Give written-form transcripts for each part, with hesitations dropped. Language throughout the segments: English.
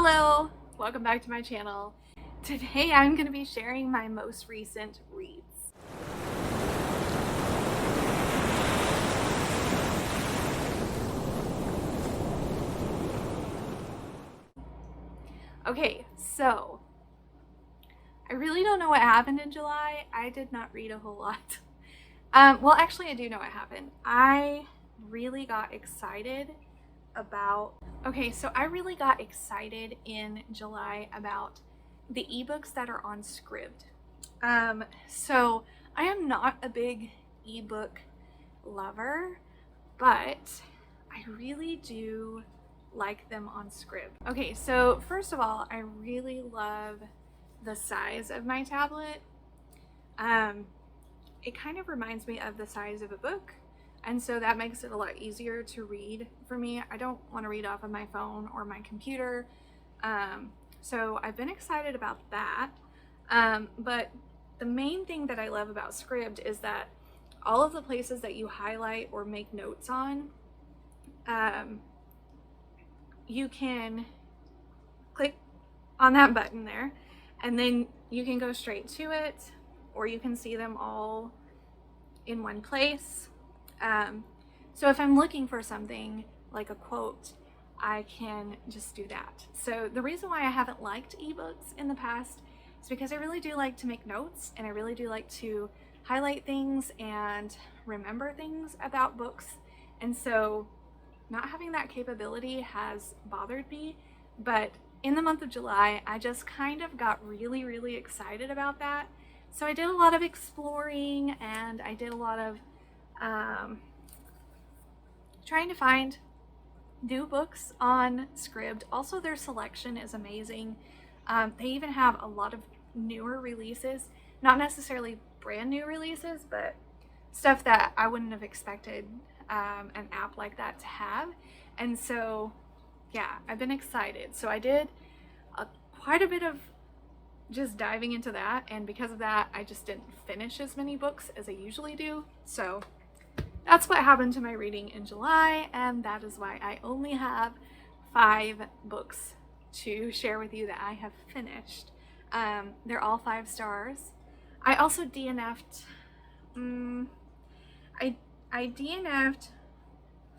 Hello, welcome back to my channel. Today I'm going to be sharing my most recent reads. Okay, so I really don't know what happened in July. I did not read a whole lot. Well, actually I do know what happened. I really got excited in July about the ebooks that are on Scribd. So I am not a big ebook lover, but I really do like them on Scribd. Okay, so first of all, I really love the size of my tablet. It kind of reminds me of the size of a book, and so that makes it a lot easier to read for me. I don't want to read off of my phone or my computer, so I've been excited about that. But the main thing that I love about Scribd is that all of the places that you highlight or make notes on, you can click on that button there, and then you can go straight to it, or you can see them all in one place. So if I'm looking for something like a quote, I can just do that. So the reason why I haven't liked ebooks in the past is because I really do like to make notes, and I really do like to highlight things and remember things about books. And so not having that capability has bothered me, but in the month of July, I just kind of got really excited about that. So I did a lot of exploring, and I did a lot of trying to find new books on Scribd. Also, their selection is amazing. They even have a lot of newer releases, not necessarily brand new releases, but stuff that I wouldn't have expected an app like that to have. And so yeah, I've been excited. So I did quite a bit of just diving into that, and because of that I just didn't finish as many books as I usually do. So that's what happened to my reading in July, and that is why I only have 5 books to share with you that I have finished. They're all 5 stars. I also DNF'd I DNF'd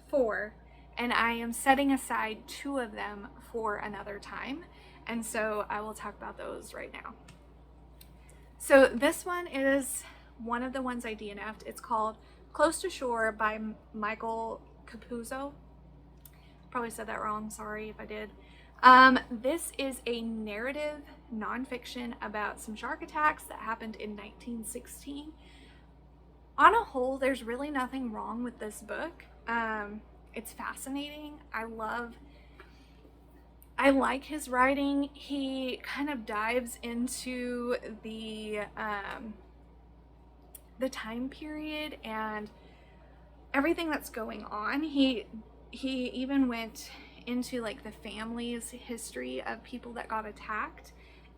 4, and I am setting aside 2 of them for another time, and so I will talk about those right now. So this one is one of the ones I DNF'd. It's called Close to Shore by Michael Capuzzo. Probably said that wrong, sorry if I did. This is a narrative nonfiction about some shark attacks that happened in 1916. On a whole, there's really nothing wrong with this book. It's fascinating. I like his writing. He kind of dives into the time period and everything that's going on. He even went into like the family's history of people that got attacked,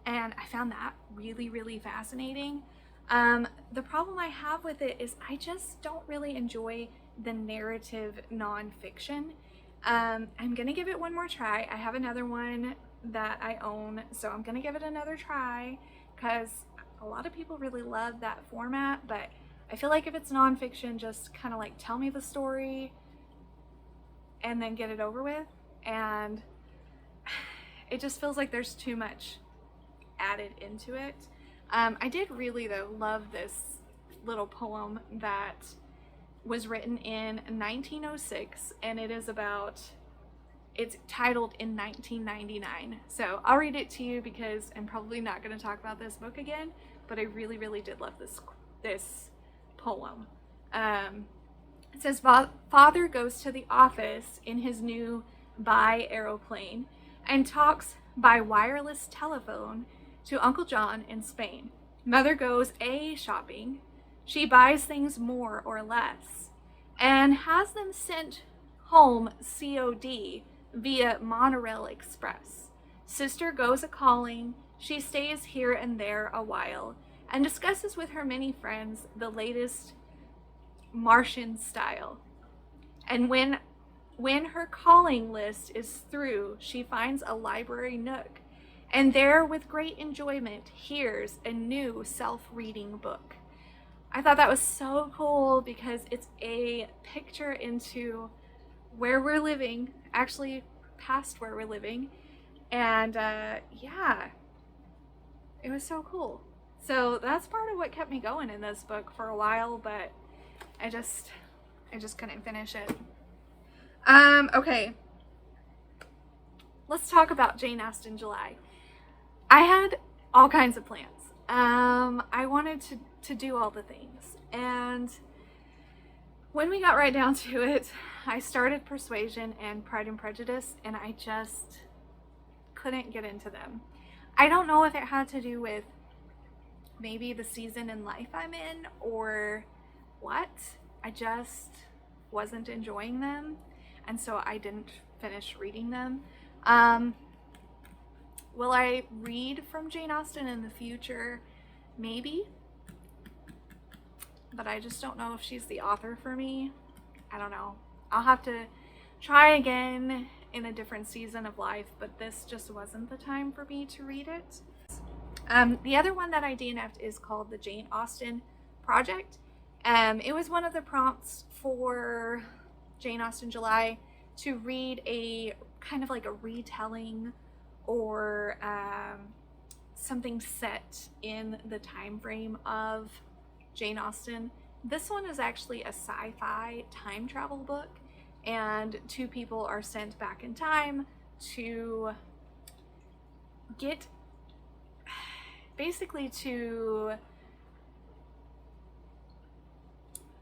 and I found that really fascinating. The problem I have with it is I just don't really enjoy the narrative nonfiction. I'm gonna give it one more try. I have another one that I own, so I'm gonna give it another try because a lot of people really love that format, but I feel like if it's nonfiction, just kind of like tell me the story and then get it over with, and it just feels like there's too much added into it. I did really though love this little poem that was written in 1906, and it's titled In 1999. So I'll read it to you because I'm probably not going to talk about this book again, but I really did love this poem. It says, Father goes to the office in his new aeroplane and talks by wireless telephone to Uncle John in Spain. Mother goes shopping. She buys things more or less and has them sent home COD via Monorail Express. Sister goes a-calling. She stays here and there a while and discusses with her many friends the latest Martian style. And when When her calling list is through, she finds a library nook, and there with great enjoyment hears a new self-reading book. I thought that was so cool because it's a picture into where we're living, actually past where we're living, and yeah, it was so cool. So that's part of what kept me going in this book for a while, but I just couldn't finish it. Okay. Let's talk about Jane Austen July. I had all kinds of plans. I wanted to do all the things. And when we got right down to it, I started Persuasion and Pride and Prejudice, and I just couldn't get into them. I don't know if it had to do with maybe the season in life I'm in or what. I just wasn't enjoying them, and so I didn't finish reading them. Will I read from Jane Austen in the future? Maybe. But I just don't know if she's the author for me. I don't know. I'll have to try again in a different season of life, but this just wasn't the time for me to read it. The other one that I DNF'd is called the Jane Austen Project. It was one of the prompts for Jane Austen July to read a kind of like a retelling or something set in the time frame of Jane Austen. This one is actually a sci-fi time travel book, and two people are sent back in time to basically to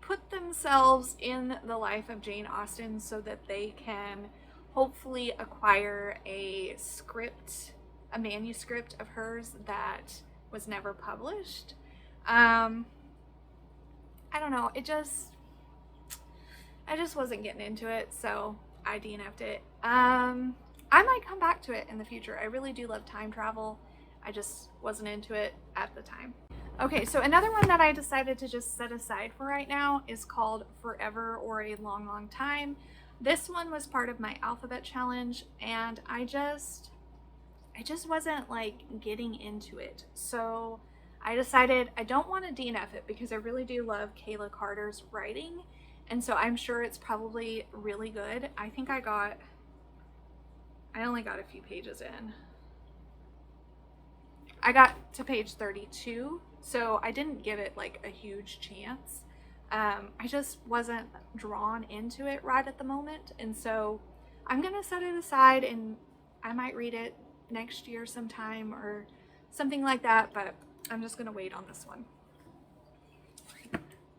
put themselves in the life of Jane Austen so that they can hopefully acquire a manuscript of hers that was never published. I don't know, I just wasn't getting into it, so I DNF'd it. I might come back to it in the future. I really do love time travel. I just wasn't into it at the time. Okay, so another one that I decided to just set aside for right now is called Forever or a Long, Long Time. This one was part of my alphabet challenge, and I just wasn't like getting into it. So I decided I don't want to DNF it because I really do love Kayla Carter's writing, and so I'm sure it's probably really good. I think I only got a few pages in. I got to page 32, so I didn't give it like a huge chance. I just wasn't drawn into it right at the moment, and so I'm gonna set it aside and I might read it next year sometime or something like that, but I'm just gonna wait on this one.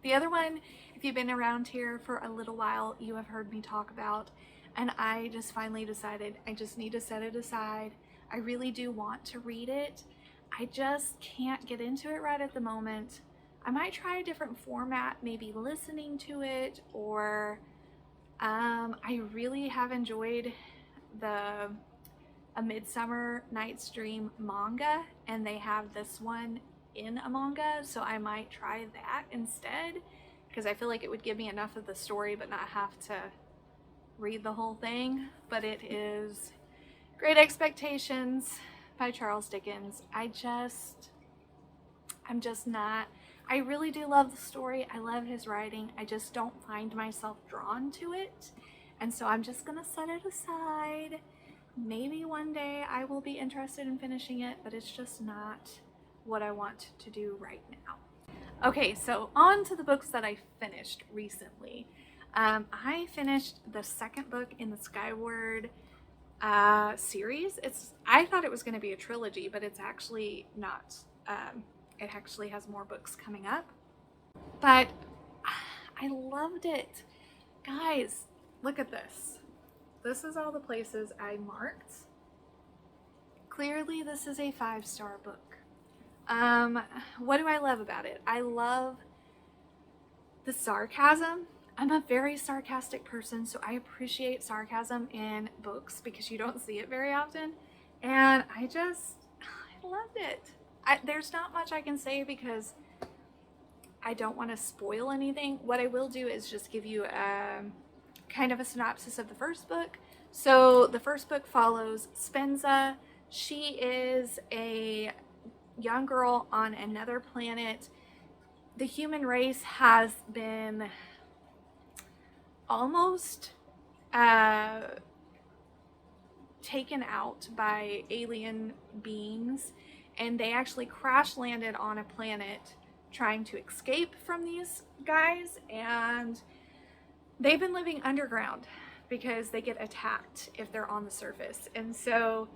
The other one, if you've been around here for a little while, you have heard me talk about, and I just finally decided I just need to set it aside. I really do want to read it. I just can't get into it right at the moment. I might try a different format, maybe listening to it, or I really have enjoyed a MidSummer Night's Dream manga, and they have this one in a manga, so I might try that instead, because I feel like it would give me enough of the story but not have to read the whole thing. But it is Great Expectations by Charles Dickens. I'm just not. I really do love the story. I love his writing. I just don't find myself drawn to it. And so I'm just gonna set it aside. Maybe one day I will be interested in finishing it, but it's just not what I want to do right now. Okay, so on to the books that I finished recently. I finished the second book in the Skyward series. I thought it was going to be a trilogy, but it's actually not. It actually has more books coming up, but I loved it. Guys, look at this. This is all the places I marked. Clearly this is a 5-star book. What do I love about it? I love the sarcasm. I'm a very sarcastic person, so I appreciate sarcasm in books because you don't see it very often. And I loved it. There's not much I can say because I don't want to spoil anything. What I will do is just give you kind of a synopsis of the first book. So the first book follows Spenza. She is a young girl on another planet. The human race has been almost taken out by alien beings, and they actually crash landed on a planet trying to escape from these guys, and they've been living underground because they get attacked if they're on the surface. And so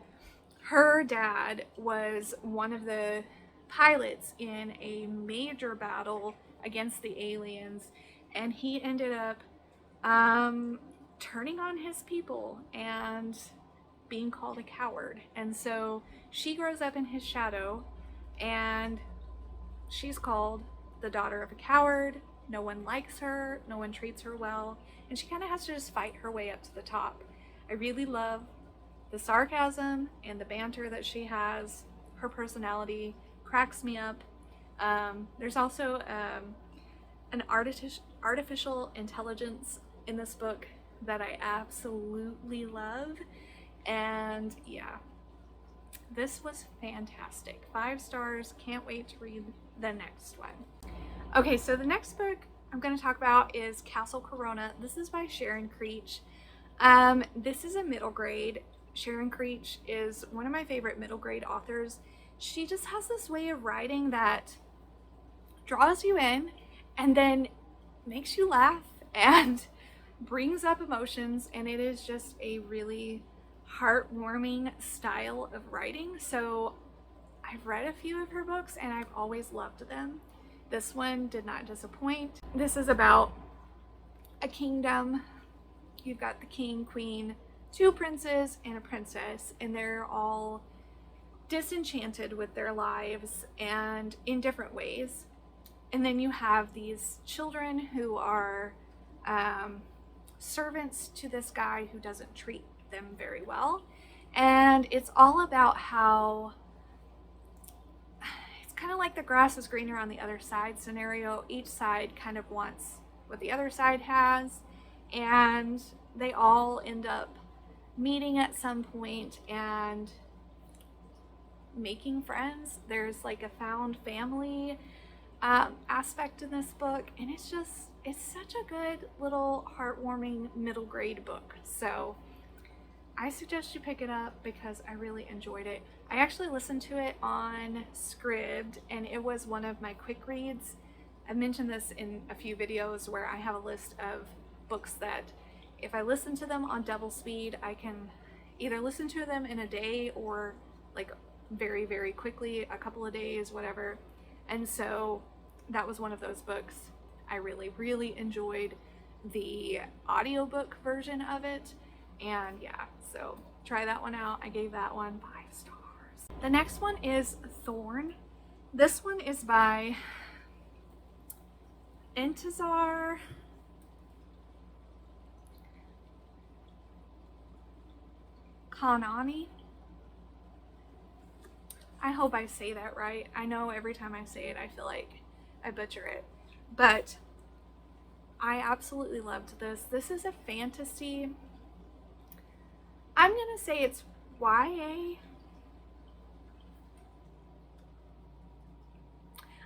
her dad was one of the pilots in a major battle against the aliens, and he ended up turning on his people and being called a coward. And so she grows up in his shadow, and she's called the daughter of a coward. No one likes her, no one treats her well, and she kind of has to just fight her way up to the top. I really love the sarcasm and the banter that she has. Her personality cracks me up. There's also an artificial intelligence in this book that I absolutely love. And yeah, this was fantastic. 5 stars. Can't wait to read the next one. Okay, so the next book I'm going to talk about is Castle Corona. This is by Sharon Creech. This is a middle grade. Sharon Creech is one of my favorite middle grade authors. She just has this way of writing that draws you in and then makes you laugh and brings up emotions, and it is just a really heartwarming style of writing. So I've read a few of her books and I've always loved them. This one did not disappoint. This is about a kingdom. You've got the king, queen, 2 princes, and a princess, and they're all disenchanted with their lives and in different ways. And then you have these children who are servants to this guy who doesn't treat them very well. And it's all about how it's kind of like the grass is greener on the other side scenario. Each side kind of wants what the other side has, and they all end up meeting at some point and making friends. There's like a found family aspect in this book, and it's such a good little heartwarming middle grade book. So I suggest you pick it up because I really enjoyed it. I actually listened to it on Scribd, and it was one of my quick reads. I've mentioned this in a few videos where I have a list of books that if I listen to them on double speed, I can either listen to them in a day or like very, very quickly, a couple of days, whatever. And so that was one of those books. I really, really enjoyed the audiobook version of it. And yeah, so try that one out. I gave that one 5 stars. The next one is Thorne. This one is by Intizar Kanani. I hope I say that right. I know every time I say it, I feel like I butcher it. But I absolutely loved this. This is a fantasy. I'm going to say it's YA.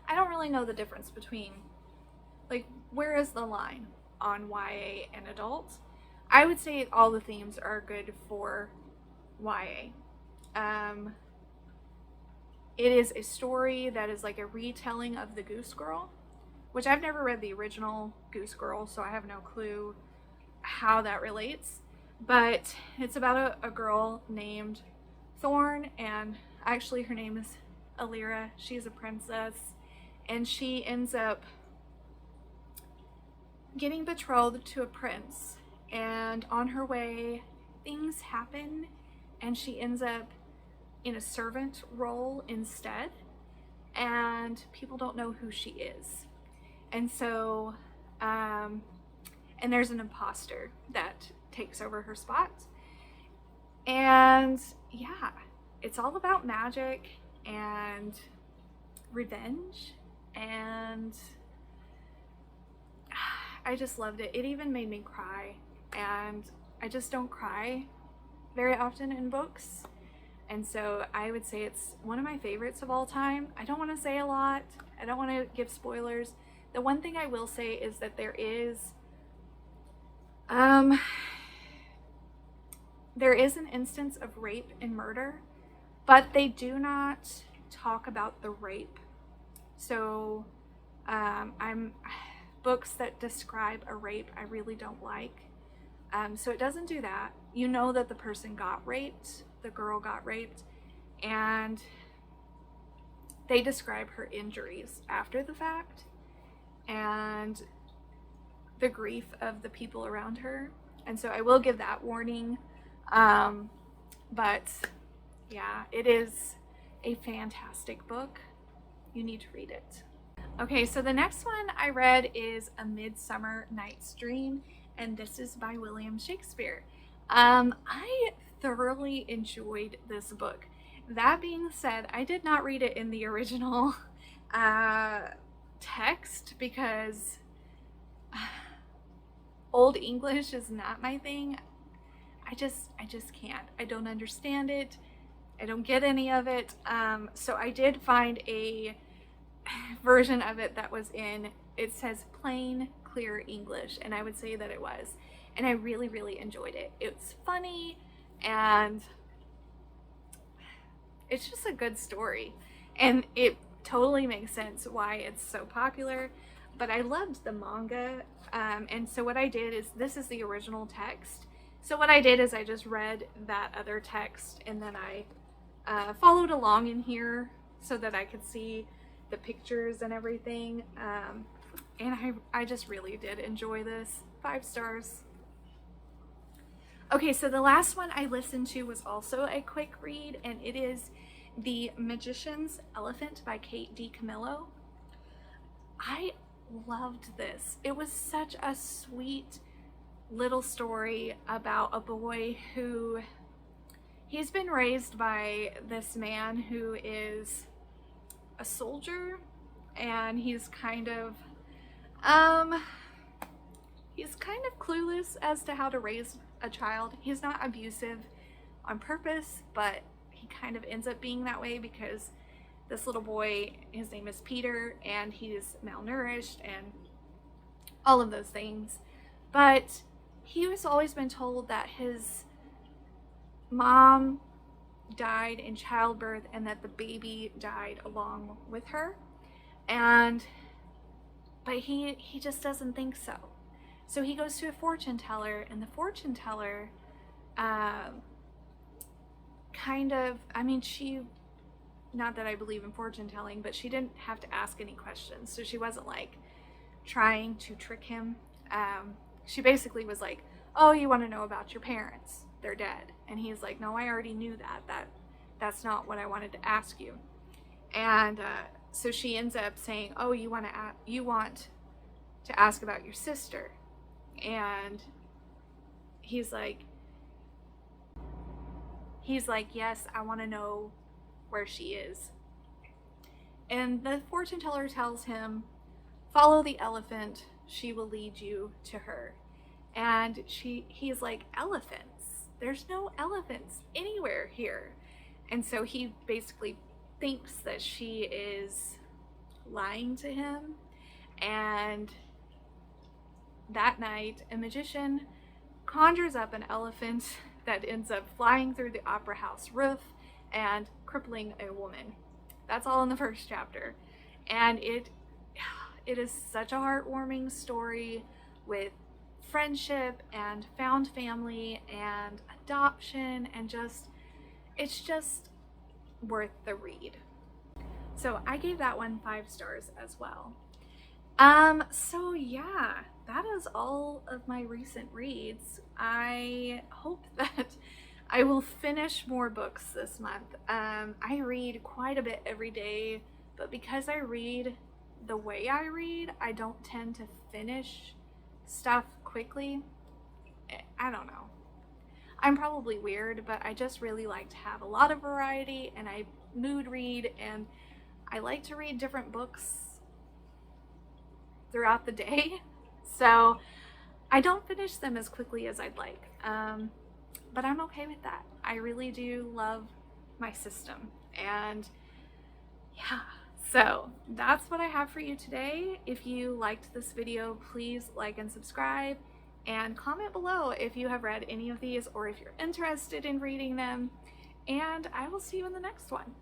I don't really know the difference between, like, where is the line on YA and adult? I would say all the themes are good for YA. It is a story that is like a retelling of the Goose Girl, which I've never read the original Goose Girl, so I have no clue how that relates. But it's about a girl named Thorne, and actually her name is Alira. She's a princess, and she ends up getting betrothed to a prince, and on her way things happen and she ends up in a servant role instead, and people don't know who she is. And so and there's an imposter that takes over her spot. And yeah, it's all about magic and revenge, and I just loved it. It even made me cry and I just don't cry very often in books. And so I would say it's one of my favorites of all time. I don't want to say a lot. I don't want to give spoilers. The one thing I will say is that there is an instance of rape and murder, but they do not talk about the rape. So books that describe a rape I really don't like. So it doesn't do that. You know that the person got raped, the girl got raped, and they describe her injuries after the fact and the grief of the people around her. And so I will give that warning. But yeah, it is a fantastic book. You need to read it. Okay, so the next one I read is A Midsummer Night's Dream, and this is by William Shakespeare. I thoroughly enjoyed this book. That being said, I did not read it in the original text because Old English is not my thing. I just can't. I don't understand it. I don't get any of it. So I did find a version of it that was it says plain, clear English, and I would say that it was. And I really, really enjoyed it. It's funny, and it's just a good story. And it totally makes sense why it's so popular. But I loved the manga, and so what I did is, this is the original text. So what I did is I just read that other text, and then I followed along in here so that I could see the pictures and everything. And I just really did enjoy this. 5 stars. Okay, so the last one I listened to was also a quick read, and it is The Magician's Elephant by Kate DiCamillo. I loved this. It was such a sweet little story about a boy who, he's been raised by this man who is a soldier, and he's kind of clueless as to how to raise a child. He's not abusive on purpose, but he kind of ends up being that way because this little boy, his name is Peter, and he's malnourished and all of those things. But he has always been told that his mom died in childbirth and that the baby died along with her. But he just doesn't think so. So he goes to a fortune teller, and the fortune teller she, not that I believe in fortune telling, but she didn't have to ask any questions. So she wasn't like trying to trick him. She basically was like, oh, you want to know about your parents? They're dead. And he's like, no, I already knew that's not what I wanted to ask you. And so she ends up saying, oh, you want to ask about your sister? And he's like, yes, I want to know where she is. And the fortune teller tells him, follow the elephant, she will lead you to her. And he's like, elephants? There's no elephants anywhere here. And so he basically thinks that she is lying to him. And that night, a magician conjures up an elephant that ends up flying through the opera house roof and crippling a woman. That's all in the first chapter. And it is such a heartwarming story with friendship and found family and adoption, and it's just worth the read. So I gave that one 5 stars as well. So yeah, that is all of my recent reads. I hope that I will finish more books this month. I read quite a bit every day, but because I read the way I read, I don't tend to finish stuff quickly. I don't know. I'm probably weird, but I just really like to have a lot of variety, and I mood read, and I like to read different books throughout the day. So I don't finish them as quickly as I'd like, but I'm okay with that. I really do love my system, and yeah. So that's what I have for you today. If you liked this video, please like and subscribe, and comment below if you have read any of these or if you're interested in reading them, and I will see you in the next one.